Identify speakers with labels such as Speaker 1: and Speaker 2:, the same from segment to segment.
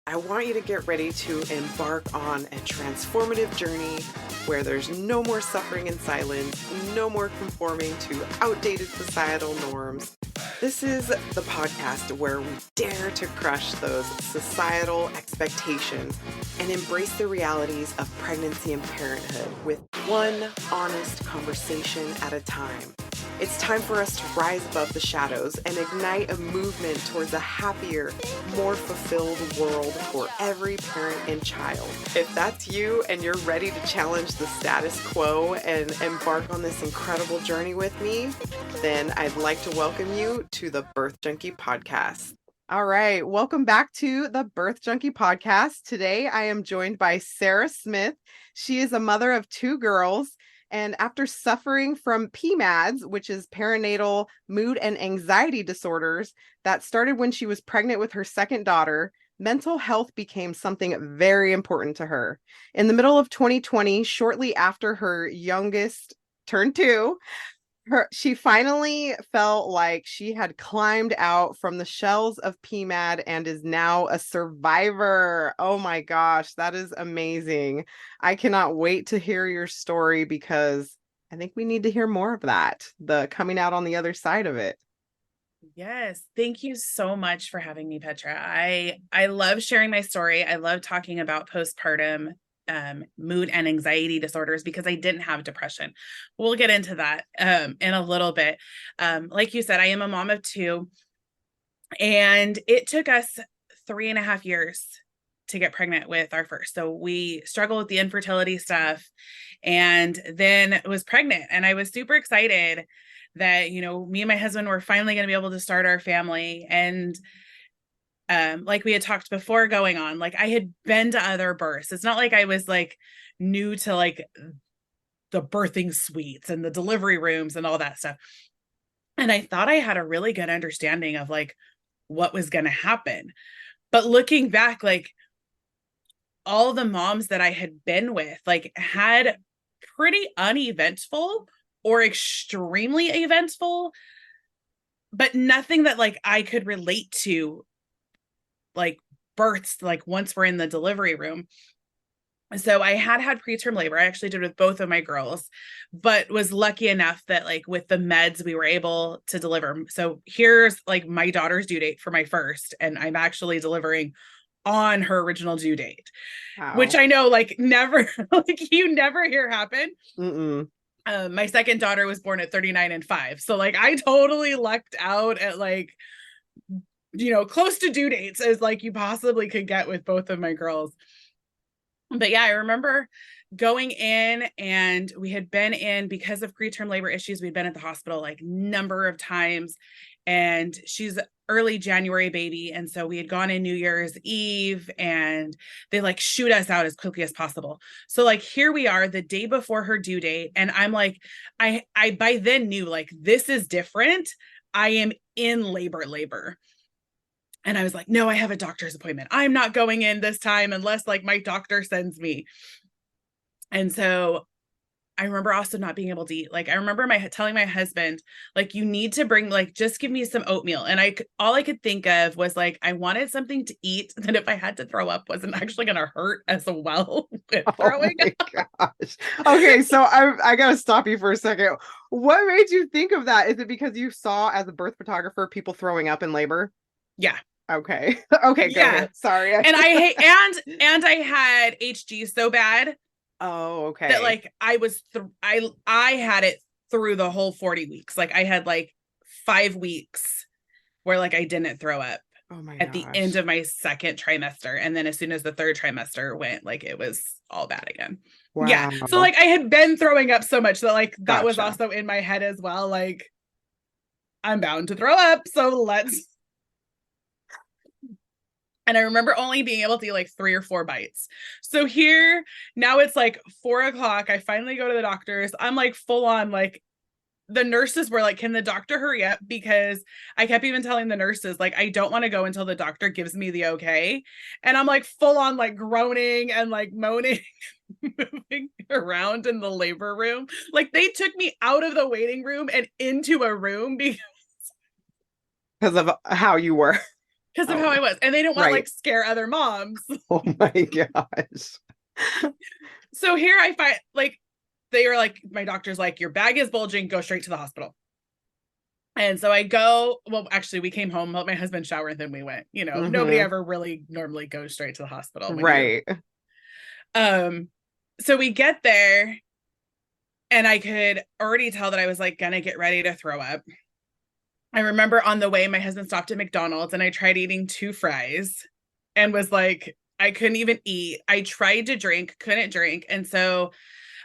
Speaker 1: I want you to get ready to embark on a transformative journey where there's no more suffering in silence, no more conforming to outdated societal norms. This is the podcast where we dare to crush those societal expectations and embrace the realities of pregnancy and parenthood with one honest conversation at a time. It's time for us to rise above the shadows and ignite a movement towards a happier, more fulfilled world for every parent and child. If that's you and you're ready to challenge the status quo and embark on this incredible journey with me, then I'd like to welcome you to the Birth Junkie Podcast. All right, welcome back to the Birth Junkie Podcast. Today I am joined by Sarah Smith. She is a mother of two girls. And after suffering from PMADs, which is perinatal mood and anxiety disorders, that started when she was pregnant with her second daughter, mental health became something very important to her. In the middle of 2020, shortly after her youngest turned 2, she finally felt like she had climbed out from the shells of PMAD and is now a survivor. Oh my gosh, that is amazing. I cannot wait to hear your story because I think we need to hear more of that, the coming out on the other side of it.
Speaker 2: Yes. Thank you so much for having me, Petra. I love sharing my story. I love talking about postpartum mood and anxiety disorders because I didn't have depression. We'll get into that in a little bit. Like you said, I am a mom of 2, and it took us 3.5 years to get pregnant with our first. So we struggled with the infertility stuff and then was pregnant. And I was super excited that, me and my husband were finally going to be able to start our family. And like we had talked before going on, like I had been to other births. It's not like I was like new to like the birthing suites and the delivery rooms and all that stuff. And I thought I had a really good understanding of like what was going to happen. But looking back, like all the moms that I had been with, like had pretty uneventful or extremely eventful, but nothing that like I could relate to like births, like once we're in the delivery room. So I had preterm labor. I actually did with both of my girls, but was lucky enough that like with the meds, we were able to deliver. So here's like my daughter's due date for my first, and I'm actually delivering on her original due date, which I know like never, like you never hear happen. My second daughter was born at 39 and 5. So like I totally lucked out at like, close to due dates as like you possibly could get with both of my girls. But yeah, I remember going in, and we had been in because of preterm labor issues. We'd been at the hospital like number of times, and she's early January baby. And so we had gone in New Year's Eve, and they like shoot us out as quickly as possible. So like, here we are the day before her due date. And I'm like, I by then knew like, this is different. I am in labor. And I was like, no, I have a doctor's appointment. I'm not going in this time unless like my doctor sends me. And so I remember also not being able to eat. Like I remember telling my husband, like, you need to bring, like, just give me some oatmeal. And all I could think of was like, I wanted something to eat that if I had to throw up wasn't actually going to hurt as well.
Speaker 1: Oh my gosh. Okay. So I got to stop you for a second. What made you think of that? Is it because you saw as a birth photographer, people throwing up in labor?
Speaker 2: Yeah.
Speaker 1: Okay. Okay. Go ahead. Sorry.
Speaker 2: And I had HG so bad.
Speaker 1: Oh, okay.
Speaker 2: That like I had it through the whole 40 weeks. Like I had like 5 weeks where like I didn't throw up at the end of my second trimester. And then as soon as the third trimester went, like it was all bad again. Wow. Yeah. So like I had been throwing up so much that like that was also in my head as well. Like I'm bound to throw up. So let's. And I remember only being able to eat like 3 or 4 bites. So here, now it's like 4:00. I finally go to the doctor's. I'm like full on, like the nurses were like, can the doctor hurry up? Because I kept even telling the nurses, like, I don't want to go until the doctor gives me the okay. And I'm like full on like groaning and like moaning, moving around in the labor room. Like they took me out of the waiting room and into a room because
Speaker 1: of how you were.
Speaker 2: because of
Speaker 1: Oh
Speaker 2: how
Speaker 1: my,
Speaker 2: I was. And they didn't want to
Speaker 1: right.
Speaker 2: like scare other moms.
Speaker 1: Oh my gosh.
Speaker 2: So here I find like, they were like, my doctor's like, your bag is bulging, go straight to the hospital. And so I go, well, actually, we came home, helped my husband shower, and then we went. You know, nobody
Speaker 1: Mm-hmm.
Speaker 2: ever really normally goes straight to the hospital when you.
Speaker 1: Right.
Speaker 2: So we get there, and I could already tell that I was like gonna get ready to throw up. I remember on the way, my husband stopped at McDonald's, and I tried eating 2 fries, and was like, I couldn't even eat. I tried to drink, couldn't drink, and so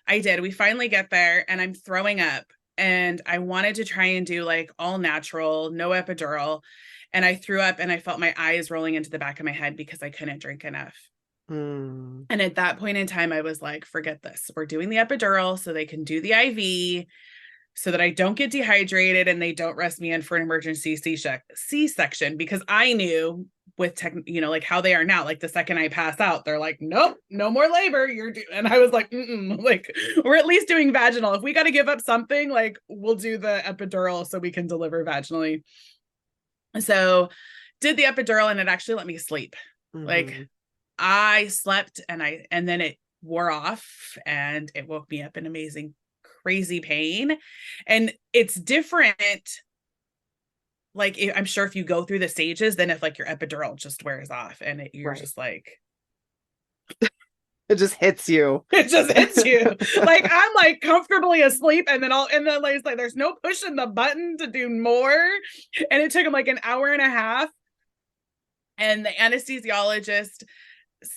Speaker 2: I did. We finally get there, and I'm throwing up. And I wanted to try and do like all natural, no epidural. And I threw up, and I felt my eyes rolling into the back of my head because I couldn't drink enough.
Speaker 1: Mm.
Speaker 2: And at that point in time, I was like, forget this. We're doing the epidural so they can do the IV so that I don't get dehydrated and they don't rush me in for an emergency C-section, because I knew with like how they are now, like the second I pass out, they're like, nope, no more labor. And I was like, like, we're at least doing vaginal. If we got to give up something, like we'll do the epidural so we can deliver vaginally. So did the epidural, and it actually let me sleep. Like
Speaker 1: Mm-hmm.
Speaker 2: I slept, and then it wore off, and it woke me up in amazing, crazy pain. And it's different. Like, I'm sure if you go through the stages, then if like your epidural just wears off, and you're
Speaker 1: Right.
Speaker 2: just like,
Speaker 1: It just hits you.
Speaker 2: it just hits you. Like I'm like comfortably asleep, and then like, it's like there's no pushing the button to do more. And it took him like an hour and a half. And the anesthesiologist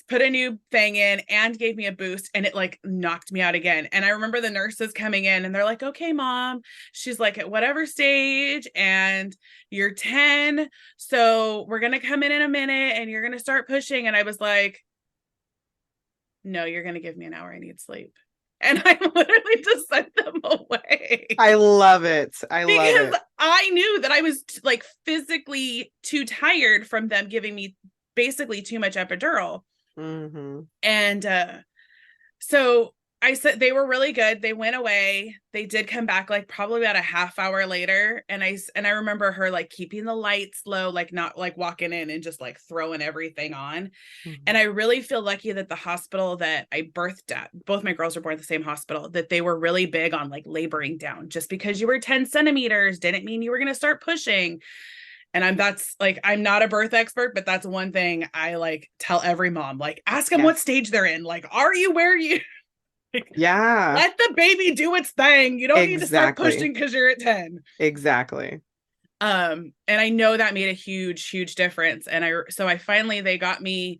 Speaker 2: put a new thing in and gave me a boost, and it like knocked me out again. And I remember the nurses coming in, and they're like, okay, mom, she's like, at whatever stage, and you're 10, so we're gonna come in a minute and you're gonna start pushing. And I was like, no, you're gonna give me an hour, I need sleep. And I literally just sent them away.
Speaker 1: I love it. I love
Speaker 2: Because
Speaker 1: it.
Speaker 2: I knew that I was like physically too tired from them giving me basically too much epidural.
Speaker 1: Mm-hmm.
Speaker 2: And so I said, they were really good. They went away. They did come back like probably about a half hour later. And I remember her like keeping the lights low, like not like walking in and just like throwing everything on.
Speaker 1: Mm-hmm.
Speaker 2: And I really feel lucky that the hospital that I birthed at, both my girls were born at the same hospital, that they were really big on like laboring down. Just because you were 10 centimeters didn't mean you were going to start pushing. And that's like, I'm not a birth expert, but that's one thing I like tell every mom, like ask them what
Speaker 1: Yes.
Speaker 2: stage they're in. Like, are you where you like,
Speaker 1: Yeah.
Speaker 2: let the baby do its thing. You don't need to start
Speaker 1: Exactly.
Speaker 2: pushing because you're at 10.
Speaker 1: Exactly.
Speaker 2: And I know that made a huge, huge difference. And I finally, they got me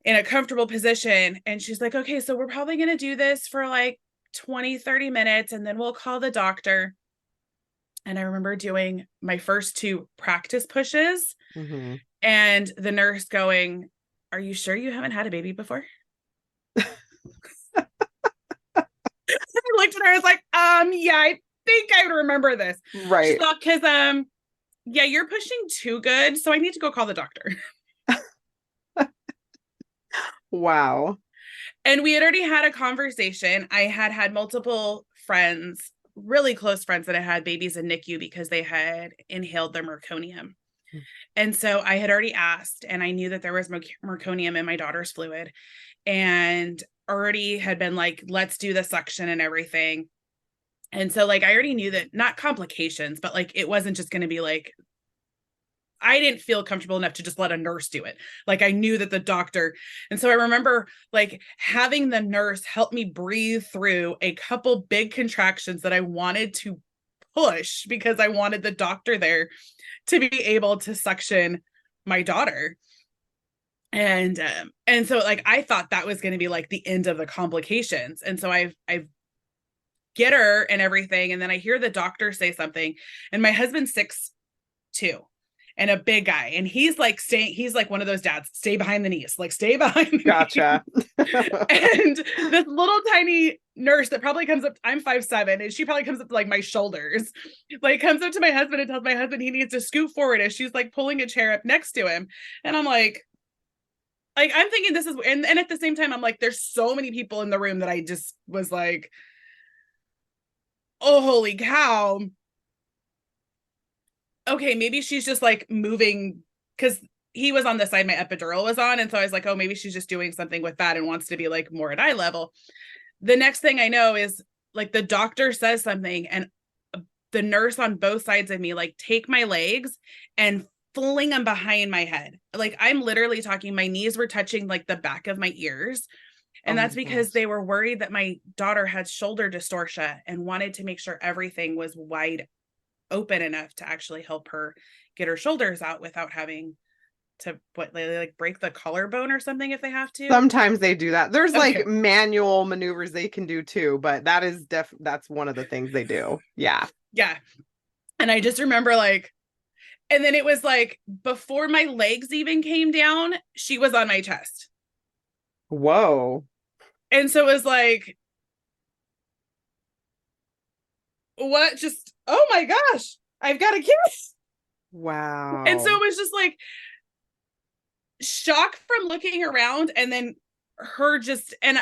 Speaker 2: in a comfortable position, and she's like, okay, so we're probably going to do this for like 20-30 minutes, and then we'll call the doctor. And I remember doing my first 2 practice pushes,
Speaker 1: Mm-hmm.
Speaker 2: and the nurse going, are you sure you haven't had a baby before? I looked at her, I was like, yeah, I think I remember this. She's
Speaker 1: Right.
Speaker 2: like, because yeah, you're pushing too good, so I need to go call the doctor.
Speaker 1: Wow.
Speaker 2: And we had already had a conversation. I had multiple friends, really close friends, that had babies in NICU because they had inhaled their meconium. And so I had already asked, and I knew that there was meconium in my daughter's fluid, and already had been like, let's do the suction and everything. And so like I already knew that, not complications, but like it wasn't just going to be like, I didn't feel comfortable enough to just let a nurse do it. Like I knew that the doctor. And so I remember like having the nurse help me breathe through a couple big contractions that I wanted to push because I wanted the doctor there to be able to suction my daughter. And so like I thought that was going to be like the end of the complications. And so I get her and everything, and then I hear the doctor say something, and my husband's 6'2" and a big guy, and he's like one of those dads, stay behind the knees, like stay behind the
Speaker 1: Gotcha.
Speaker 2: knees. And this little tiny nurse that probably comes up, I'm 5'7", and she probably comes up to like my shoulders, like comes up to my husband and tells my husband he needs to scoot forward as she's like pulling a chair up next to him. And I'm like I'm thinking this is, and at the same time I'm like, there's so many people in the room that I just was like, oh, holy cow. Okay, maybe she's just like moving because he was on the side my epidural was on. And so I was like, oh, maybe she's just doing something with that and wants to be like more at eye level. The next thing I know is like the doctor says something, and the nurse on both sides of me like take my legs and fling them behind my head. Like I'm literally talking, my knees were touching like the back of my ears. And
Speaker 1: Oh my
Speaker 2: that's because
Speaker 1: gosh.
Speaker 2: they were worried that my daughter had shoulder dystocia and wanted to make sure everything was wide open enough to actually help her get her shoulders out without having to like break the collarbone or something if they have to.
Speaker 1: Sometimes they do that. There's like
Speaker 2: Okay.
Speaker 1: manual maneuvers they can do too, but that is that's one of the things they do. Yeah.
Speaker 2: Yeah. And I just remember like, and then it was like before my legs even came down, she was on my chest.
Speaker 1: Whoa.
Speaker 2: And so it was like, what? Just, oh my gosh, I've got a kiss. And so
Speaker 1: Wow.
Speaker 2: it was just like shock from looking around, and then her just, and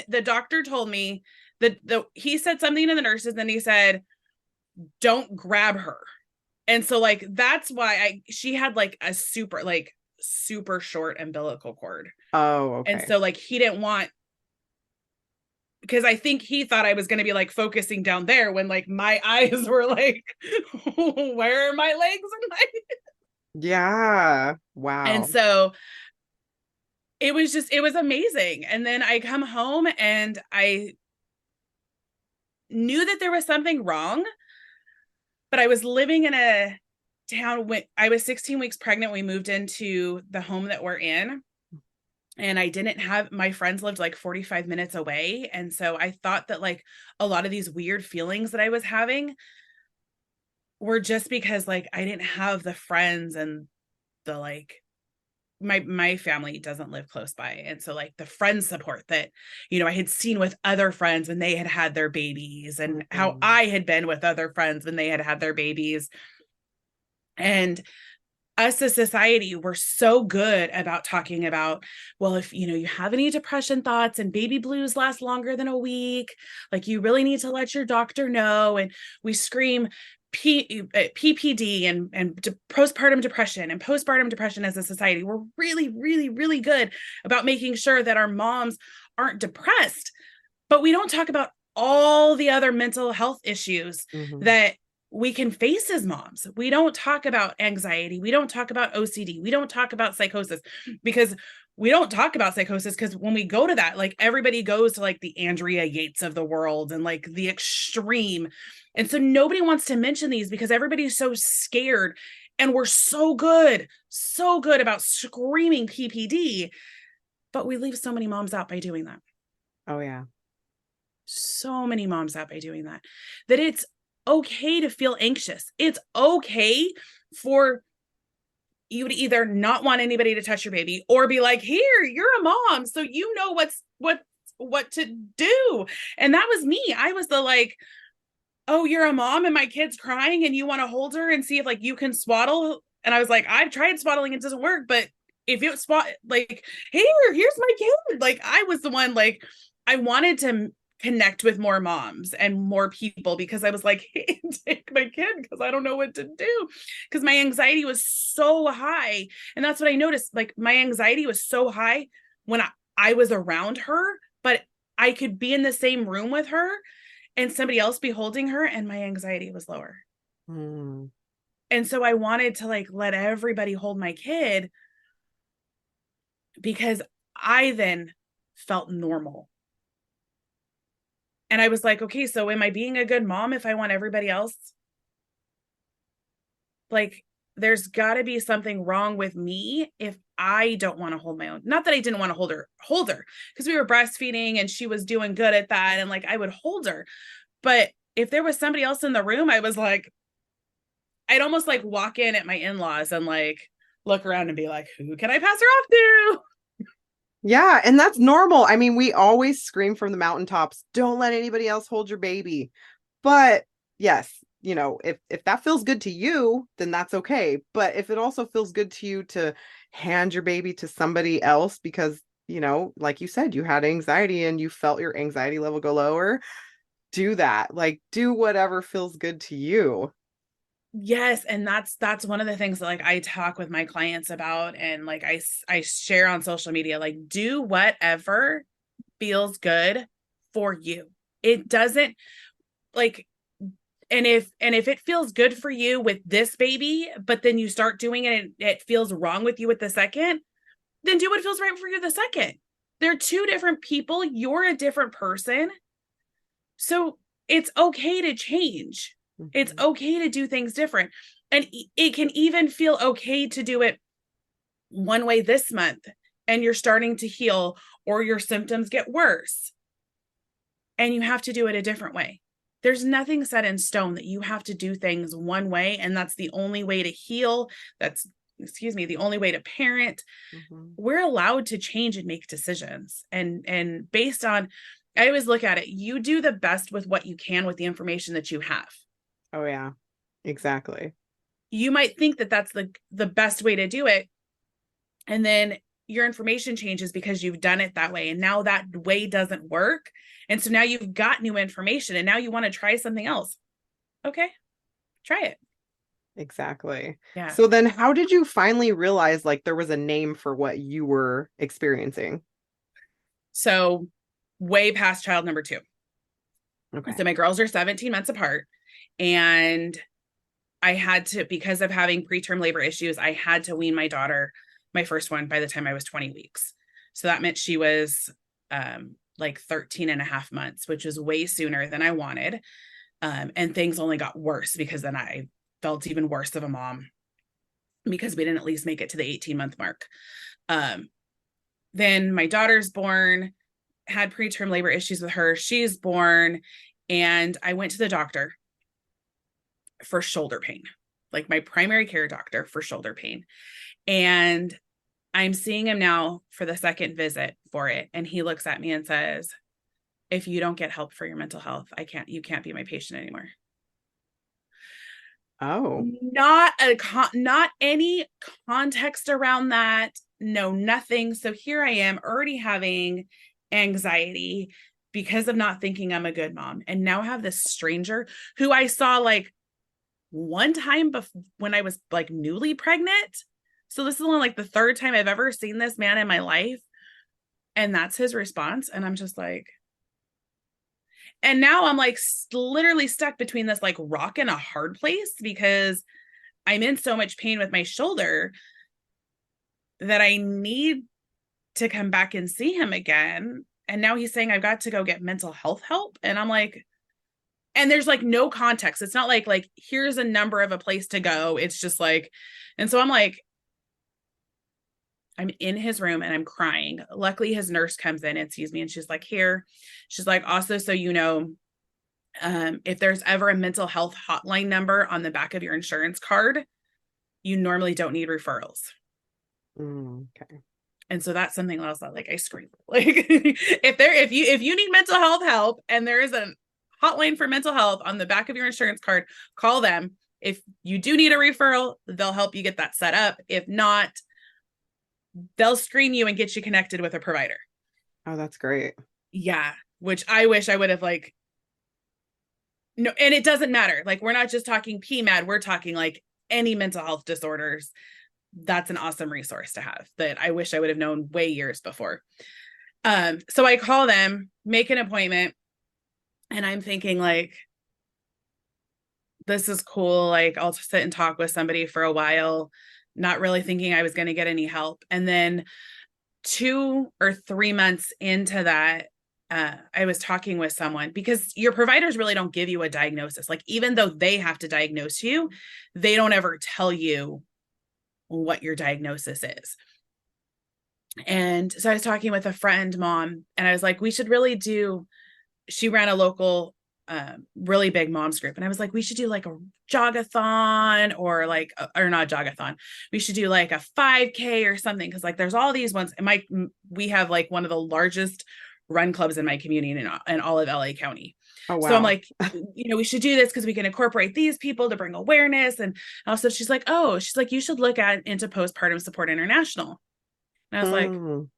Speaker 2: the doctor told me that he said something to the nurses, and he said, don't grab her. And so like that's why she had like a super short umbilical cord.
Speaker 1: Oh,
Speaker 2: And
Speaker 1: okay.
Speaker 2: so like he didn't want, because I think he thought I was going to be like focusing down there when like my eyes were like, where are my legs and my.
Speaker 1: Yeah.
Speaker 2: And
Speaker 1: Wow.
Speaker 2: so it was amazing. And then I come home and I knew that there was something wrong, but I was living in a town when I was 16 weeks pregnant. We moved into the home that we're in. And I didn't have, my friends lived like 45 minutes away. And so I thought that like a lot of these weird feelings that I was having were just because like I didn't have the friends and the like my family doesn't live close by. And so like the friend support that, I had seen with other friends when they had had their babies, and how
Speaker 1: Mhm.
Speaker 2: I had been with other friends when they had had their babies. And us as society, we're so good about talking about, well, if you have any depression thoughts and baby blues last longer than a week, like you really need to let your doctor know. And we scream PPD and postpartum depression as a society. We're really, really, really good about making sure that our moms aren't depressed, but we don't talk about all the other mental health issues
Speaker 1: Mhm.
Speaker 2: that we can face as moms. We don't talk about anxiety. We don't talk about OCD. We don't talk about psychosis, because we don't talk about psychosis because when we go to that, like everybody goes to like the Andrea Yates of the world and like the extreme. And so nobody wants to mention these because everybody's so scared. And we're so good about screaming PPD, but we leave so many moms out by doing that.
Speaker 1: Oh yeah.
Speaker 2: So many moms out by doing that, that it's okay to feel anxious. It's okay for you to either not want anybody to touch your baby or be like, here, you're a mom, so you know what to do. And that was me. I was the like, oh, you're a mom and my kid's crying and you want to hold her and see if like you can swaddle. And I was like, I've tried swaddling, it doesn't work. But if you like, here's my kid. Like I was the one, like I wanted to connect with more moms and more people because I was like, hey, take my kid because I don't know what to do. Because my anxiety was so high. And that's what I noticed. Like my anxiety was so high when I was around her, but I could be in the same room with her and somebody else be holding her and my anxiety was lower.
Speaker 1: Mm.
Speaker 2: And so I wanted to like let everybody hold my kid because I then felt normal. And I was like, okay, so am I being a good mom if I want everybody else? Like, there's got to be something wrong with me if I don't want to hold my own. Not that I didn't want to hold her, because we were breastfeeding and she was doing good at that. And like, I would hold her. But if there was somebody else in the room, I was like, I'd almost like walk in at my in-laws and like look around and be like, who can I pass her off to?
Speaker 1: Yeah, and that's normal. I mean, we always scream from the mountaintops, don't let anybody else hold your baby. But yes, if that feels good to you, then that's okay. But if it also feels good to you to hand your baby to somebody else because, like you said, you had anxiety and you felt your anxiety level go lower, do that. Like do whatever feels good to you.
Speaker 2: Yes, and that's one of the things that like I talk with my clients about, and like I share on social media, like do whatever feels good for you. It doesn't like, and if it feels good for you with this baby, but then you start doing it and it feels wrong with you with the second, then do what feels right for you the second. They're two different people. You're a different person. So it's okay to change. It's
Speaker 1: Mhm.
Speaker 2: okay to do things different. And it can even feel okay to do it one way this month and you're starting to heal or your symptoms get worse and you have to do it a different way. There's nothing set in stone that you have to do things one way and that's the only way to heal. That's, excuse me, the only way to parent.
Speaker 1: Mhm.
Speaker 2: We're allowed to change and make decisions. And based on, I always look at it, you do the best with what you can with the information that you have.
Speaker 1: Oh yeah, exactly.
Speaker 2: You might think that that's the best way to do it, and then your information changes because you've done it that way and now that way doesn't work, and so now you've got new information and now you want to try something else. Okay, try it.
Speaker 1: Exactly.
Speaker 2: Yeah.
Speaker 1: So then how did you finally realize like there was a name for what you were experiencing?
Speaker 2: So way past child number two.
Speaker 1: Okay.
Speaker 2: So my girls are 17 months apart, and I had to, because of having preterm labor issues, I had to wean my daughter, my first one, by the time I was 20 weeks. So that meant she was like 13 and a half months, which was way sooner than I wanted. And things only got worse because then I felt even worse of a mom because we didn't at least make it to the 18-month mark. Um, then my daughter's born, had preterm labor issues with her. She's born, and I went to the doctor for shoulder pain, like my primary care doctor for shoulder pain. And I'm seeing him now for the second visit for it. And he looks at me and says, if you don't get help for your mental health, you can't be my patient anymore.
Speaker 1: Oh.
Speaker 2: Not any context around that. No, nothing. So here I am already having anxiety because of not thinking I'm a good mom. And now I have this stranger who I saw like one time when I was like newly pregnant. So this is only like the third time I've ever seen this man in my life. And that's his response. And I'm just like, and now I'm like literally stuck between this like rock and a hard place because I'm in so much pain with my shoulder that I need to come back and see him again. And now he's saying I've got to go get mental health help. And I'm like, and there's like no context. It's not like here's a number of a place to go. It's just like, and so I'm like, I'm in his room and I'm crying. Luckily, his nurse comes in and sees me and she's like, here. She's like, also, so you know, if there's ever a mental health hotline number on the back of your insurance card, you normally don't need referrals.
Speaker 1: Okay.
Speaker 2: And so that's something else that like I scream. Like if you need mental health help and there is a hotline for mental health on the back of your insurance card, call them. If you do need a referral, they'll help you get that set up. If not, they'll screen you and get you connected with a provider.
Speaker 1: Oh, that's great.
Speaker 2: Yeah, which I wish I would have like no, and it doesn't matter. Like we're not just talking PMAD, we're talking like any mental health disorders. That's an awesome resource to have that I wish I would have known way years before. So I call them, make an appointment, and I'm thinking like, this is cool. Like I'll sit and talk with somebody for a while, not really thinking I was going to get any help. And then 2 or 3 months into that, I was talking with someone because your providers really don't give you a diagnosis. Like even though they have to diagnose you, they don't ever tell you what your diagnosis is. And so I was talking with a friend, mom, and I was like, we should really do, she ran a local, really big moms group. And I was like, we should do like a jogathon or like, or not jogathon. We should do like a 5K or something. Cause like there's all these ones. And we have like one of the largest run clubs in my community in all of LA County.
Speaker 1: Oh,
Speaker 2: So I'm
Speaker 1: wow.
Speaker 2: like, we should do this because we can incorporate these people to bring awareness. And also she's like, you should look into Postpartum Support International. And I was like,
Speaker 1: Mm.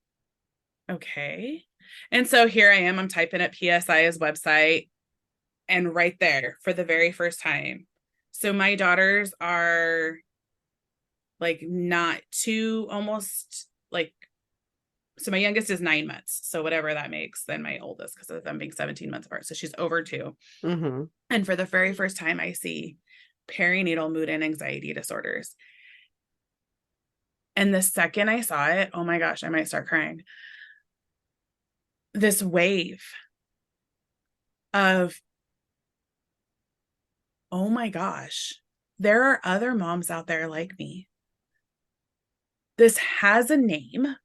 Speaker 2: okay. And so here I am, I'm typing up PSI's website, and right there for the very first time So my daughters are like not two, almost like, so my youngest is 9 months. So whatever that makes, then my oldest, because of them being 17 months apart. So she's over 2.
Speaker 1: Mm-hmm.
Speaker 2: And for the very first time, I see perinatal mood and anxiety disorders. And the second I saw it, oh my gosh, I might start crying. This wave of, oh my gosh, there are other moms out there like me. This has a name.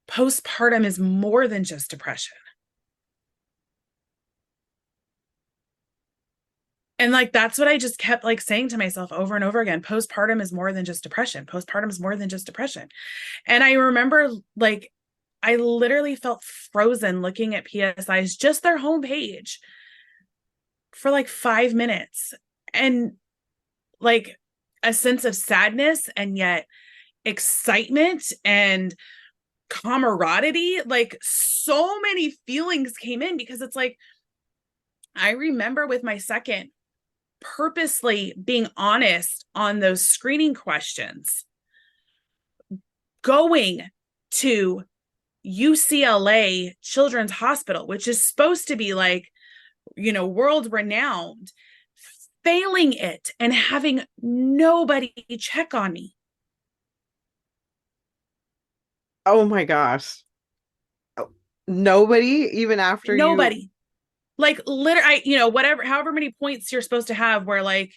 Speaker 2: Postpartum is more than just depression. And like, that's what I just kept like saying to myself over and over again. Postpartum is more than just depression. Postpartum is more than just depression. And I remember like, I literally felt frozen looking at PSI's, just their homepage, for like 5 minutes, and like a sense of sadness and yet excitement and camaraderie. Like so many feelings came in, because it's like, I remember with my second purposely being honest on those screening questions, going to UCLA Children's Hospital, which is supposed to be like, you know, world renowned, failing it and having nobody check on me.
Speaker 1: Oh my gosh. Oh, nobody, even after you.
Speaker 2: Nobody. Like literally, you know, whatever, however many points you're supposed to have, where like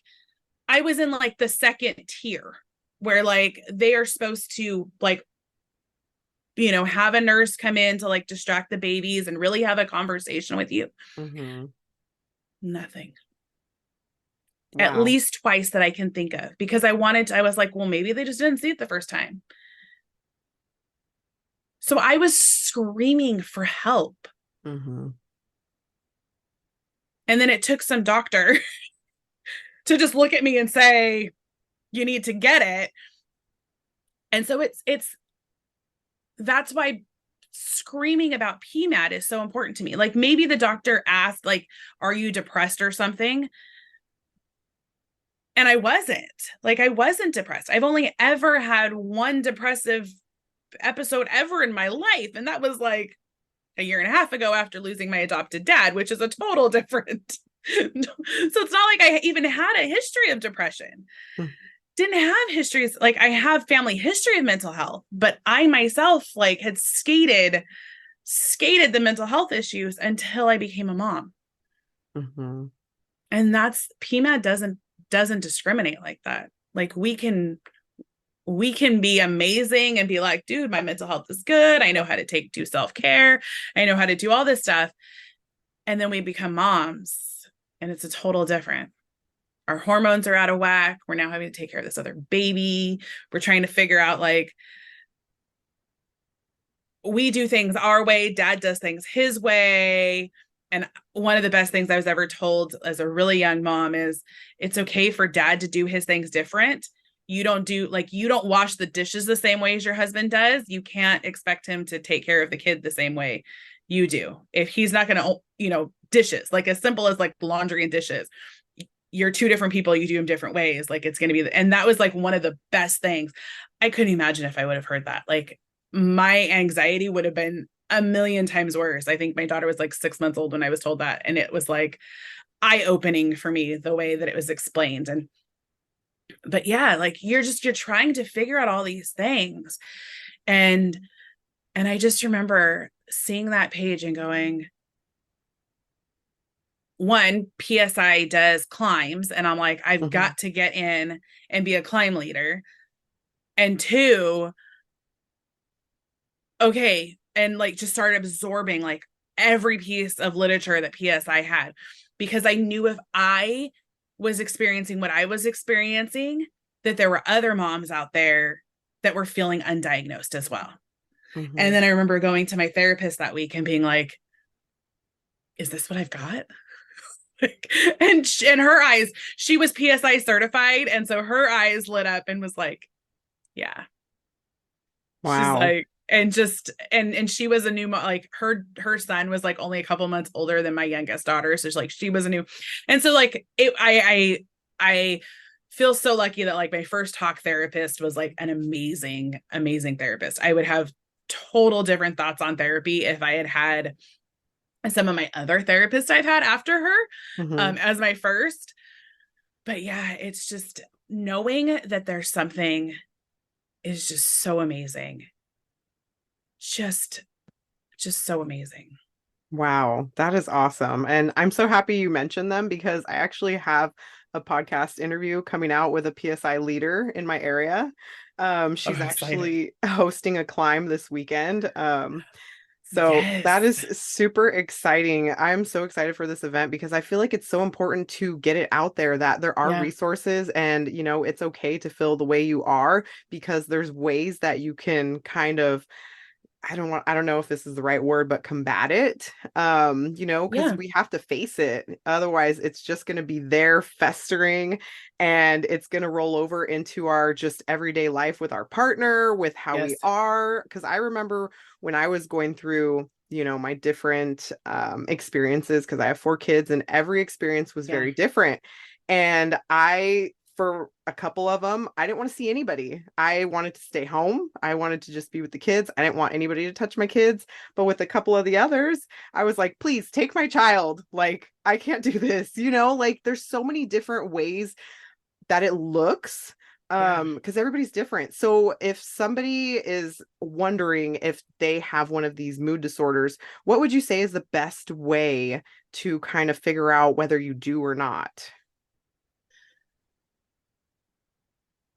Speaker 2: I was in like the second tier, where like they are supposed to like, you know, have a nurse come in to like distract the babies and really have a conversation with you.
Speaker 1: Mm-hmm.
Speaker 2: Nothing. At
Speaker 1: Wow.
Speaker 2: least twice that I can think of, because I was like, well, maybe they just didn't see it the first time. So I was screaming for help.
Speaker 1: Mm-hmm.
Speaker 2: And then it took some doctor to just look at me and say, you need to get it. And so that's why screaming about PMAD is so important to me. Like maybe the doctor asked, like, are you depressed or something? And I wasn't depressed. I've only ever had one depressive episode ever in my life. And that was like a year and a half ago after losing my adopted dad, which is a total different. So it's not like I even had a history of depression. Didn't have histories. Like I have family history of mental health, but I myself like had skated the mental health issues until I became a mom.
Speaker 1: Mm-hmm.
Speaker 2: And that's PMAD doesn't discriminate like that. Like we can be amazing and be like, dude, my mental health is good. I know how to do self-care. I know how to do all this stuff. And then we become moms and it's a total different. Our hormones are out of whack. We're now having to take care of this other baby. We're trying to figure out like, we do things our way, dad does things his way. And one of the best things I was ever told as a really young mom is it's okay for dad to do his things different. You don't wash the dishes the same way as your husband does. You can't expect him to take care of the kid the same way you do. If he's not going to, you know, dishes, like as simple as like laundry and dishes, you're two different people, you do them different ways. Like it's going to be, and that was like one of the best things. I couldn't imagine if I would have heard that. Like my anxiety would have been a million times worse. I think my daughter was like 6 months old when I was told that. And it was like eye-opening for me, the way that it was explained. But yeah, like you're trying to figure out all these things. And I just remember seeing that page and going, one, PSI does climbs. And I'm like, I've
Speaker 1: Mm-hmm.
Speaker 2: got to get in and be a climb leader. And two, okay. And like just started absorbing like every piece of literature that PSI had, because I knew if I was experiencing what I was experiencing, that there were other moms out there that were feeling undiagnosed as well.
Speaker 1: Mm-hmm.
Speaker 2: And then I remember going to my therapist that week and being like, is this what I've got? And in her eyes, she was PSI certified. And so her eyes lit up and was like, yeah. She's
Speaker 1: Wow.
Speaker 2: like, and just and she was a new like her son was like only a couple months older than my youngest daughter, so like she was a new, and so like I feel so lucky that like my first talk therapist was like an amazing therapist. I would have total different thoughts on therapy if I had had some of my other therapists I've had after her as my first. But yeah, it's just knowing that there's something is just so amazing. Just so amazing.
Speaker 1: Wow, that is awesome. And I'm so happy you mentioned them because I actually have a podcast interview coming out with a PSI leader in my area.
Speaker 2: Oh,
Speaker 1: She's
Speaker 2: I'm excited.
Speaker 1: actually hosting a climb this weekend. So that
Speaker 2: Yes.
Speaker 1: is super exciting. I'm so excited for this event because I feel like it's so important to get it out there that there are
Speaker 2: Yeah.
Speaker 1: resources and, it's okay to feel the way you are because there's ways that you can kind of I don't know if this is the right word, but combat it. Because
Speaker 2: Yeah.
Speaker 1: we have to face it. Otherwise, it's just going to be there festering and it's going to roll over into our just everyday life with our partner, with how we
Speaker 2: Yes.
Speaker 1: are. Because I remember when I was going through, my different experiences, because I have 4 kids and every experience was
Speaker 2: Yeah.
Speaker 1: very different. And for a couple of them, I didn't want to see anybody. I wanted to stay home. I wanted to just be with the kids. I didn't want anybody to touch my kids. But with a couple of the others, I was like, please take my child. Like, I can't do this. Like there's so many different ways that it looks
Speaker 2: Yeah.
Speaker 1: because everybody's different. So if somebody is wondering if they have one of these mood disorders, what would you say is the best way to kind of figure out whether you do or not?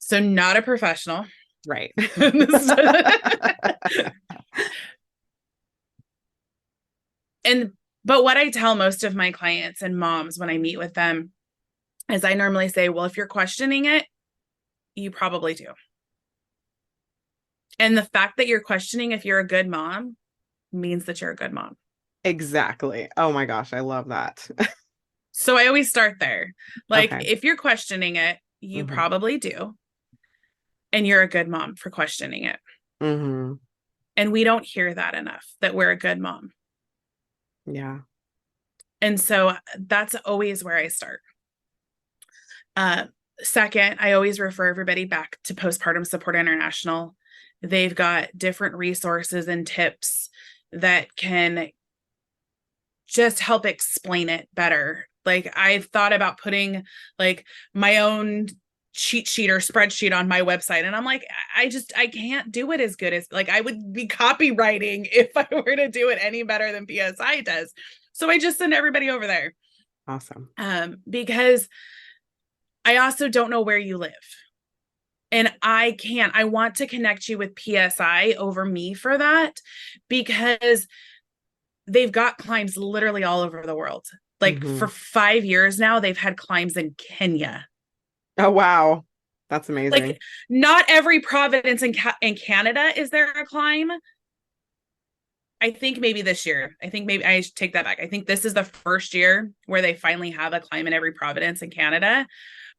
Speaker 2: So not a professional.
Speaker 1: Right.
Speaker 2: And but what I tell most of my clients and moms when I meet with them is I normally say, well, if you're questioning it, you probably do. And the fact that you're questioning if you're a good mom means that you're a good mom.
Speaker 1: Exactly. Oh my gosh, I love that.
Speaker 2: So I always start there. Like,
Speaker 1: Okay.
Speaker 2: if you're questioning it, you
Speaker 1: Hmm.
Speaker 2: probably do. And you're a good mom for questioning it.
Speaker 1: Hmm.
Speaker 2: And we don't hear that enough, that we're a good mom.
Speaker 1: Yeah.
Speaker 2: And so that's always where I start. Uh, Second, I always refer everybody back to Postpartum Support International. They've got different resources and tips that can just help explain it better. Like, I've thought about putting like my own cheat sheet or spreadsheet on my website, and I'm like, I can't do it as good as, like, I would be copywriting if I were to do it any better than PSI does. So I just send everybody over there.
Speaker 1: Awesome.
Speaker 2: Because I also don't know where you live. And I want to connect you with PSI over me for that, because they've got climbs literally all over the world. Like,
Speaker 1: Hmm.
Speaker 2: for 5 years now, they've had climbs in Kenya.
Speaker 1: Oh, wow. That's amazing.
Speaker 2: Like, not every province in Canada is there a climb. I think maybe this year. I think maybe I should take that back. I think this is the first year where they finally have a climb in every province in Canada,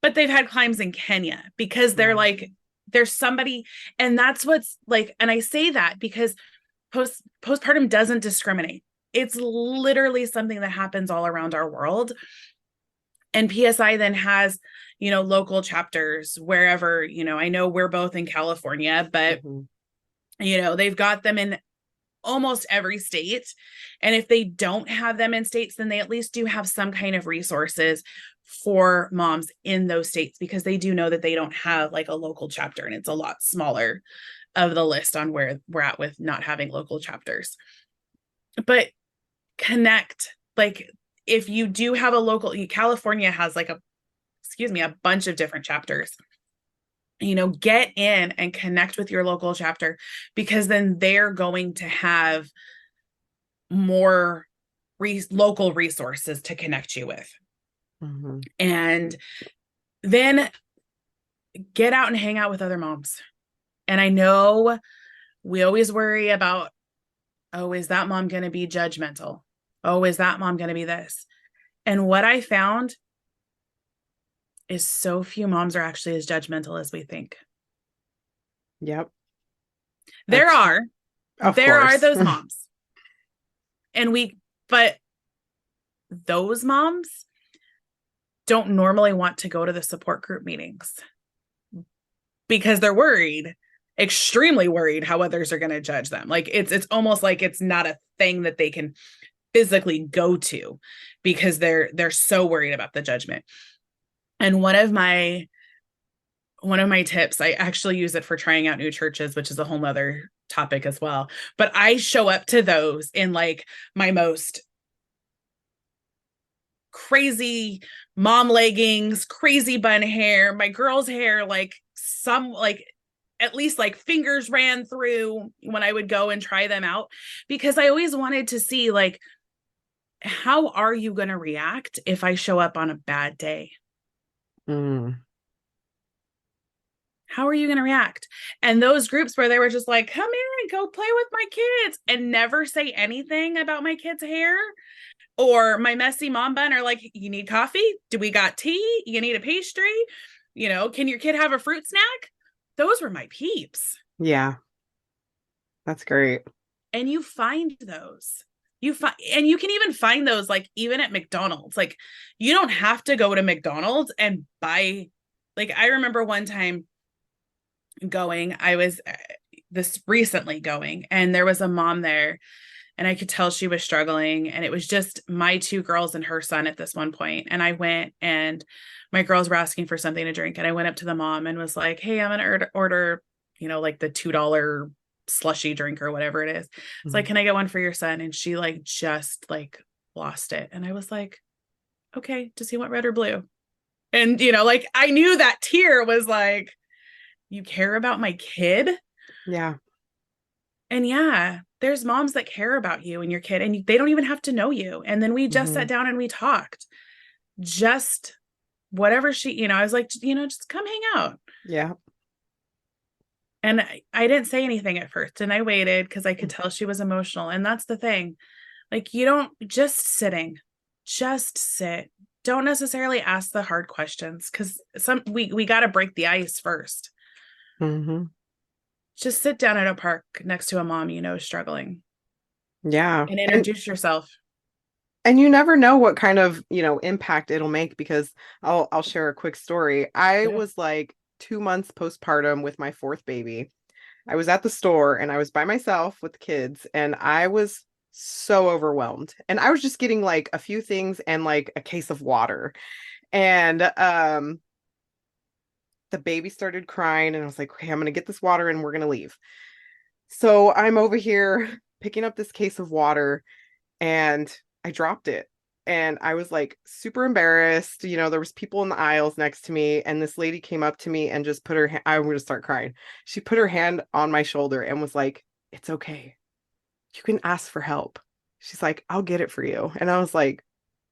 Speaker 2: but they've had climbs in Kenya because they're
Speaker 1: Wow.
Speaker 2: like, there's somebody, and that's what's like, and I say that because postpartum doesn't discriminate. It's literally something that happens all around our world. And PSI then has, local chapters wherever, I know we're both in California, but,
Speaker 1: Hmm.
Speaker 2: they've got them in almost every state. And if they don't have them in states, then they at least do have some kind of resources for moms in those states, because they do know that they don't have like a local chapter, and it's a lot smaller of the list on where we're at with not having local chapters. But connect, like, if you do have a local, California has like a bunch of different chapters. Get in and connect with your local chapter, because then they're going to have more local resources to connect you with.
Speaker 1: Hmm.
Speaker 2: And then get out and hang out with other moms. And I know we always worry about, oh, is that mom going to be judgmental? Oh, is that mom going to be this? And what I found is so few moms are actually as judgmental as we think.
Speaker 1: Yep.
Speaker 2: There
Speaker 1: That's true.
Speaker 2: are,
Speaker 1: Of
Speaker 2: There are
Speaker 1: course.
Speaker 2: those moms. But those moms don't normally want to go to the support group meetings because they're worried, extremely worried how others are going to judge them. Like it's almost like it's not a thing that they can physically go to because they're so worried about the judgment. And one of my tips, I actually use it for trying out new churches, which is a whole nother topic as well. But I show up to those in like my most crazy mom leggings, crazy bun hair, my girl's hair, like some like at least like fingers ran through when I would go and try them out, because I always wanted to see like, how are you going to react if I show up on a bad day?
Speaker 1: Mm.
Speaker 2: How are you going to react? And those groups where they were just like, come here and go play with my kids and never say anything about my kid's hair or my messy mom bun, or like, you need coffee? Do we got tea? You need a pastry? Can your kid have a fruit snack? Those were my peeps.
Speaker 1: Yeah. That's great.
Speaker 2: And you find those. And you can even find those like even at McDonald's. Like you don't have to go to McDonald's and buy. Like I remember one time I was this recently going, and there was a mom there, and I could tell she was struggling, and it was just my two girls and her son at this one point. And I went, and my girls were asking for something to drink, and I went up to the mom and was like, hey, I'm gonna order like the $2 slushy drink or whatever it is. It's like, can I get one for your son? And she like just like lost it. And I was like, okay, does he want red or blue? And like I knew that tear was like, you care about my kid?
Speaker 1: Yeah.
Speaker 2: And yeah, there's moms that care about you and your kid, and they don't even have to know you. And then we just sat down and we talked. Just whatever I was like, just come hang out.
Speaker 1: Yeah.
Speaker 2: And I didn't say anything at first, and I waited because I could tell she was emotional. And that's the thing. Like, you don't just sit. Don't necessarily ask the hard questions, because we got to break the ice first.
Speaker 1: Mm-hmm.
Speaker 2: Just sit down at a park next to a mom struggling.
Speaker 1: Yeah.
Speaker 2: And introduce yourself.
Speaker 1: And you never know what kind of, impact it'll make, because I'll share a quick story. I
Speaker 2: Yeah.
Speaker 1: was like 2 months postpartum with my fourth baby. I was at the store and I was by myself with the kids, and I was so overwhelmed. And I was just getting like a few things and like a case of water. And the baby started crying, and I was like, okay, I'm gonna get this water and we're gonna leave. So I'm over here picking up this case of water, and I dropped it. And I was like super embarrassed. There was people in the aisles next to me, and this lady came up to me and just put her hand, I'm going to start crying. She put her hand on my shoulder and was like, it's okay. You can ask for help. She's like, I'll get it for you. And I was like,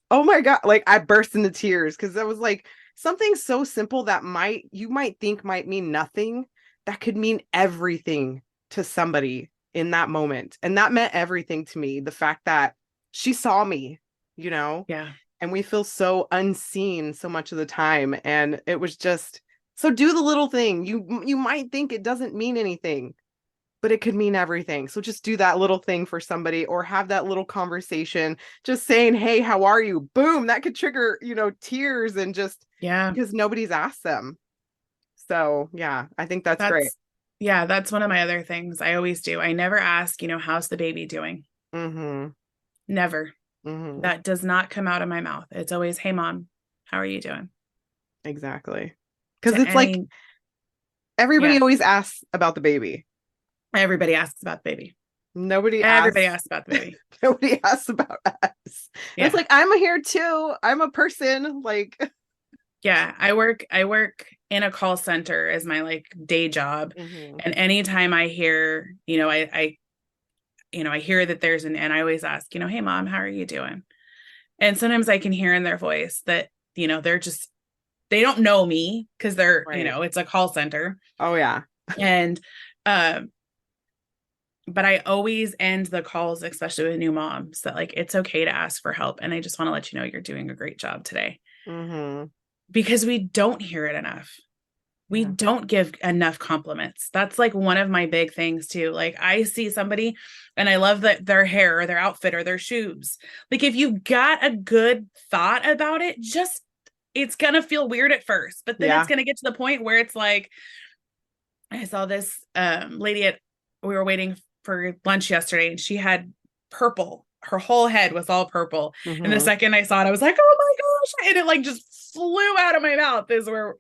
Speaker 1: oh my God. Like I burst into tears, because that was like something so simple that you might think might mean nothing, that could mean everything to somebody in that moment. And that meant everything to me. The fact that she saw me,
Speaker 2: Yeah.
Speaker 1: and we feel so unseen so much of the time. And it was just, so do the little thing. You might think it doesn't mean anything, but it could mean everything. So just do that little thing for somebody, or have that little conversation, just saying, hey, how are you? Boom, that could trigger, tears, and just because nobody's asked them. So yeah, I think that's great.
Speaker 2: Yeah, that's one of my other things I always do. I never ask, how's the baby doing?
Speaker 1: Mm-hmm.
Speaker 2: Never.
Speaker 1: Mm-hmm.
Speaker 2: That does not come out of my mouth. It's always, hey, mom, how are you doing?
Speaker 1: Exactly. Because it's like everybody always asks about the baby.
Speaker 2: Everybody asks about the baby.
Speaker 1: Everybody
Speaker 2: asks about the baby.
Speaker 1: Nobody asks about us. Yeah. It's like, I'm here too. I'm a person. Like,
Speaker 2: yeah, I work in a call center as my like day job. And anytime I hear, I hear that there's and I always ask, hey mom, how are you doing? And sometimes I can hear in their voice that, they don't know me, because they're, it's a call center.
Speaker 1: Oh yeah.
Speaker 2: And, but I always end the calls, especially with new moms, that like, it's okay to ask for help. And I just want to let you know you're doing a great job today. Because we don't hear it enough. We
Speaker 1: Yeah.
Speaker 2: don't give enough compliments. That's like one of my big things too. Like I see somebody and I love that their hair or their outfit or their shoes. Like if you got a good thought about it, just it's going to feel weird at first, but then it's
Speaker 1: Yeah.
Speaker 2: going to get to the point where it's like, I saw this lady we were waiting for lunch yesterday and she had purple. Her whole head was all purple. And the
Speaker 1: Mm-hmm.
Speaker 2: second I saw it, I was like, oh my gosh. And it like just flew out of my mouth is where,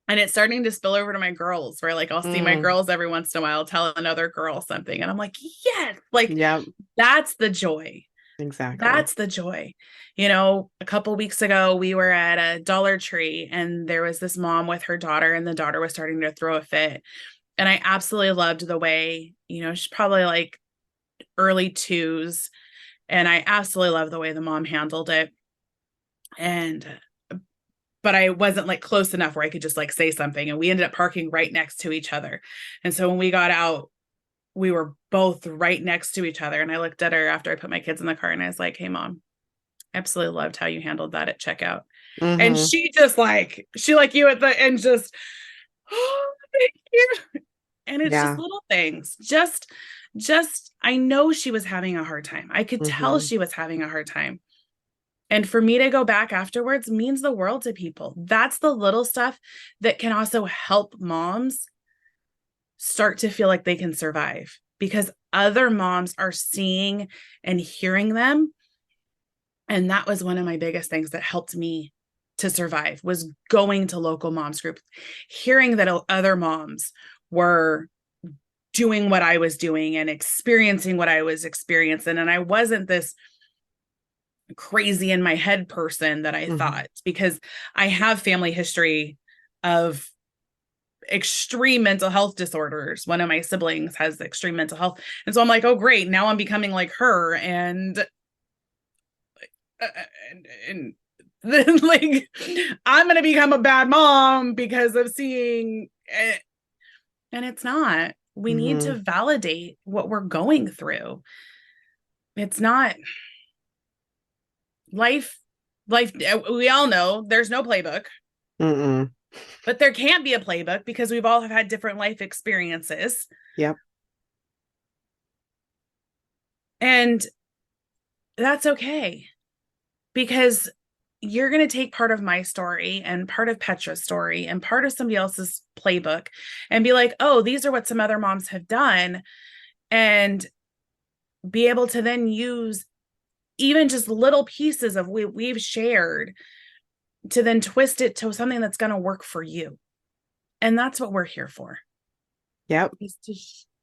Speaker 2: and it's starting to spill over to my girls where like I'll see my
Speaker 1: Mm.
Speaker 2: girls every once in a while tell another girl something. And I'm like, yes, like
Speaker 1: Yep.
Speaker 2: that's the joy.
Speaker 1: Exactly.
Speaker 2: That's the joy. A couple weeks ago, we were at a Dollar Tree and there was this mom with her daughter, and the daughter was starting to throw a fit. And I absolutely loved the way, she's probably like early twos. And I absolutely love the way the mom handled it. But I wasn't like close enough where I could just like say something. And we ended up parking right next to each other. And so when we got out, we were both right next to each other. And I looked at her after I put my kids in the car and I was like, hey, mom, absolutely loved how you handled that at checkout. And
Speaker 1: Mm-hmm.
Speaker 2: she like you at the end just, oh, thank you. And it's just
Speaker 1: Yeah.
Speaker 2: little things. I know she was having a hard time. I could tell
Speaker 1: Mm-hmm.
Speaker 2: she was having a hard time. And for me to go back afterwards means the world to people. That's the little stuff that can also help moms start to feel like they can survive because other moms are seeing and hearing them. And that was one of my biggest things that helped me to survive was going to local moms groups, hearing that other moms were doing what I was doing and experiencing what I was experiencing. And I wasn't this crazy in my head person that I
Speaker 1: Mm-hmm.
Speaker 2: thought, because I have family history of extreme mental health disorders. One of my siblings has extreme mental health. And so I'm like, oh, great. Now I'm becoming like her. And then like, I'm going to become a bad mom because of seeing it. And it's not. We need
Speaker 1: Mm-hmm.
Speaker 2: to validate what we're going through. It's not life. Life, we all know there's no playbook.
Speaker 1: Mm-mm.
Speaker 2: But there can't be a playbook because we've all had different life experiences.
Speaker 1: Yep.
Speaker 2: And that's okay because you're going to take part of my story and part of Petra's story and part of somebody else's playbook and be like, oh, these are what some other moms have done. And be able to then use even just little pieces of what we've shared to then twist it to something that's going to work for you. And that's what we're here for.
Speaker 1: Yep.
Speaker 2: Is to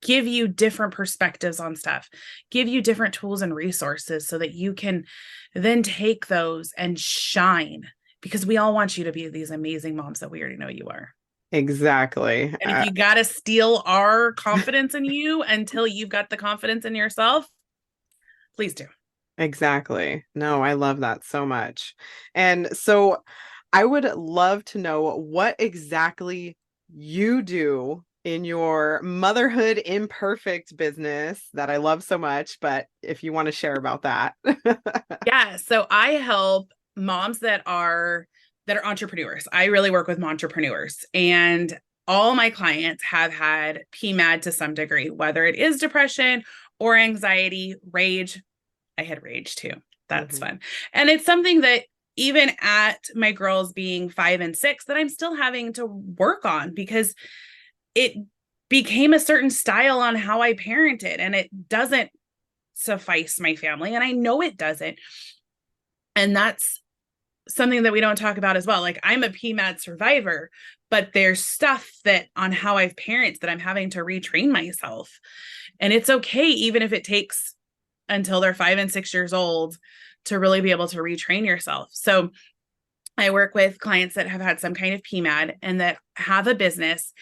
Speaker 2: give you different perspectives on stuff, give you different tools and resources so that you can then take those and shine, because we all want you to be these amazing moms that we already know you are.
Speaker 1: Exactly.
Speaker 2: And if you got to steal our confidence in you until you've got the confidence in yourself, please do.
Speaker 1: Exactly. No, I love that so much. And so I would love to know what exactly you do in your motherhood imperfect business that I love so much, but if you want to share about that.
Speaker 2: Yeah, so I help moms that are entrepreneurs. I really work with entrepreneurs, and all my clients have had PMAD to some degree, whether it is depression or anxiety, rage. I had rage too. That's
Speaker 1: Mhm.
Speaker 2: fun. And it's something that even at my girls being 5 and 6 that I'm still having to work on because it became a certain style on how I parented, and it doesn't suffice my family. And I know it doesn't. And that's something that we don't talk about as well. Like I'm a PMAD survivor, but there's stuff that on how I've parented that I'm having to retrain myself. And it's okay, even if it takes until they're 5 and 6 years old to really be able to retrain yourself. So I work with clients that have had some kind of PMAD and that have a business,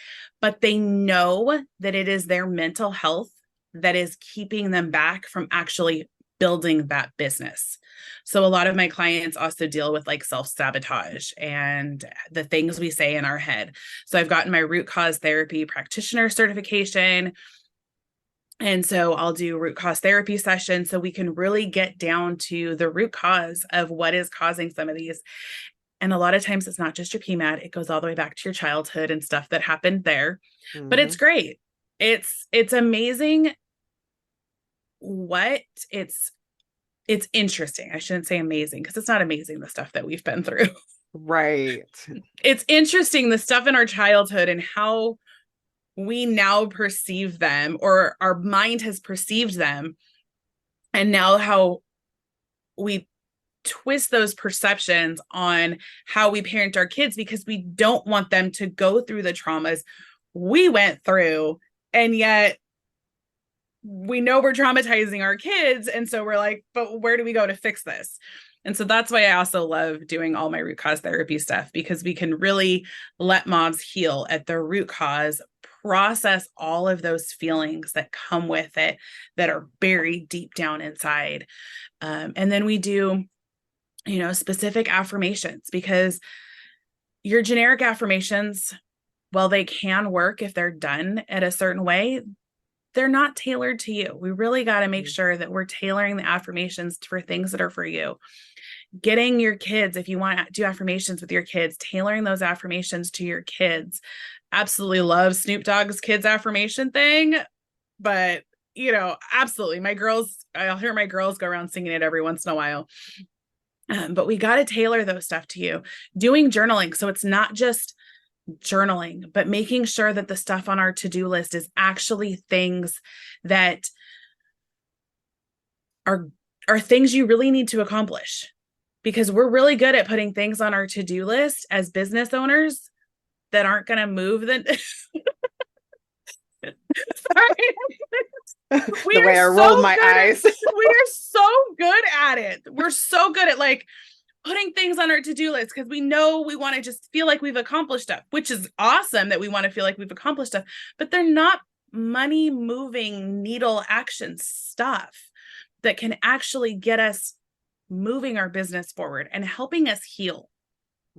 Speaker 2: but they know that it is their mental health that is keeping them back from actually building that business. So a lot of my clients also deal with like self-sabotage and the things we say in our head. So I've gotten my root cause therapy practitioner certification. And so I'll do root cause therapy sessions so we can really get down to the root cause of what is causing some of these. And a lot of times it's not just your PMAD, it goes all the way back to your childhood and stuff that happened there. But it's great. It's amazing what it's interesting. I shouldn't say amazing because it's not amazing, the stuff that we've been through.
Speaker 1: Right.
Speaker 2: It's interesting, the stuff in our childhood and how we now perceive them, or our mind has perceived them. And now how we twist those perceptions on how we parent our kids, because we don't want them to go through the traumas we went through. And yet we know we're traumatizing our kids. And so we're like, but where do we go to fix this? And so that's why I also love doing all my root cause therapy stuff, because we can really let moms heal at the root cause, process all of those feelings that come with it that are buried deep down inside. And then we do, specific affirmations, because your generic affirmations, while they can work if they're done at a certain way, they're not tailored to you. We really got to make sure that we're tailoring the affirmations for things that are for you. Getting your kids, if you want to do affirmations with your kids, tailoring those affirmations to your kids. Absolutely love Snoop Dogg's kids affirmation thing, but absolutely, I'll hear my girls go around singing it every once in a while. But we got to tailor those stuff to you. Doing journaling, so it's not just journaling, but making sure that the stuff on our to-do list is actually things that are things you really need to accomplish. Because we're really good at putting things on our to-do list as business owners that aren't going to move the
Speaker 1: the way I rolled my eyes.
Speaker 2: We are so good at it. We're so good at putting things on our to-do list because we know we want to just feel like we've accomplished stuff, which is awesome that we want to feel like we've accomplished stuff, but they're not money moving needle action stuff that can actually get us moving our business forward and helping us heal.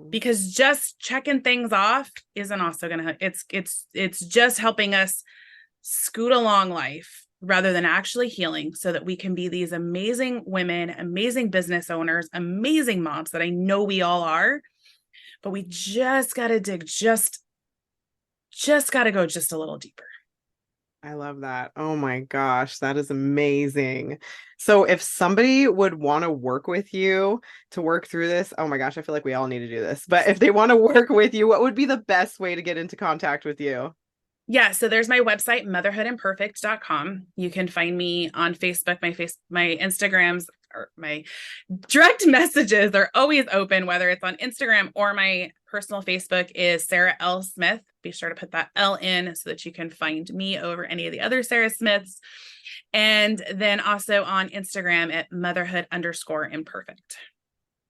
Speaker 2: Because just checking things off isn't also going to, it's just helping us scoot along life rather than actually healing, so that we can be these amazing women, amazing business owners, amazing moms that I know we all are. But we just got to dig, just got to go just a little deeper.
Speaker 1: I love that. Oh my gosh, that is amazing. So if somebody would want to work with you to work through this, oh my gosh, I feel like we all need to do this. But if they want to work with you, what would be the best way to get into contact with you?
Speaker 2: Yeah, so there's my website, motherhoodimperfect.com. You can find me on Facebook. My Instagrams, or my direct messages are always open, whether it's on Instagram or my personal Facebook is Sarah L. Smith. Be sure to put that L in so that you can find me over any of the other Sarah Smiths. And then also on Instagram at motherhood_imperfect.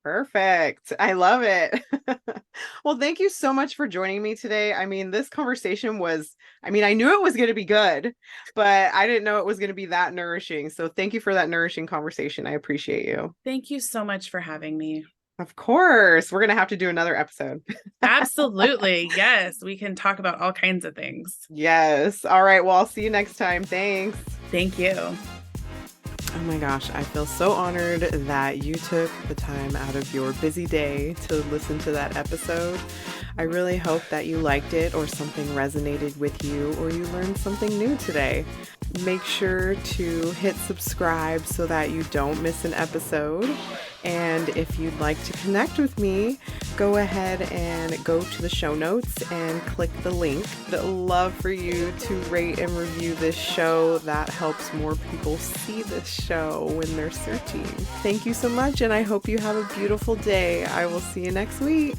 Speaker 1: Perfect. I love it. Well, thank you so much for joining me today. I mean, this conversation I knew it was going to be good, but I didn't know it was going to be that nourishing. So thank you for that nourishing conversation. I appreciate you.
Speaker 2: Thank you so much for having me.
Speaker 1: Of course. We're going to have to do another episode.
Speaker 2: Absolutely. Yes. We can talk about all kinds of things.
Speaker 1: Yes. All right. Well, I'll see you next time. Thanks.
Speaker 2: Thank you.
Speaker 1: Oh my gosh, I feel so honored that you took the time out of your busy day to listen to that episode. I really hope that you liked it, or something resonated with you, or you learned something new today. Make sure to hit subscribe so that you don't miss an episode. And if you'd like to connect with me, go ahead and go to the show notes and click the link. I'd love for you to rate and review this show. That helps more people see this show when they're searching. Thank you so much, and I hope you have a beautiful day. I will see you next week.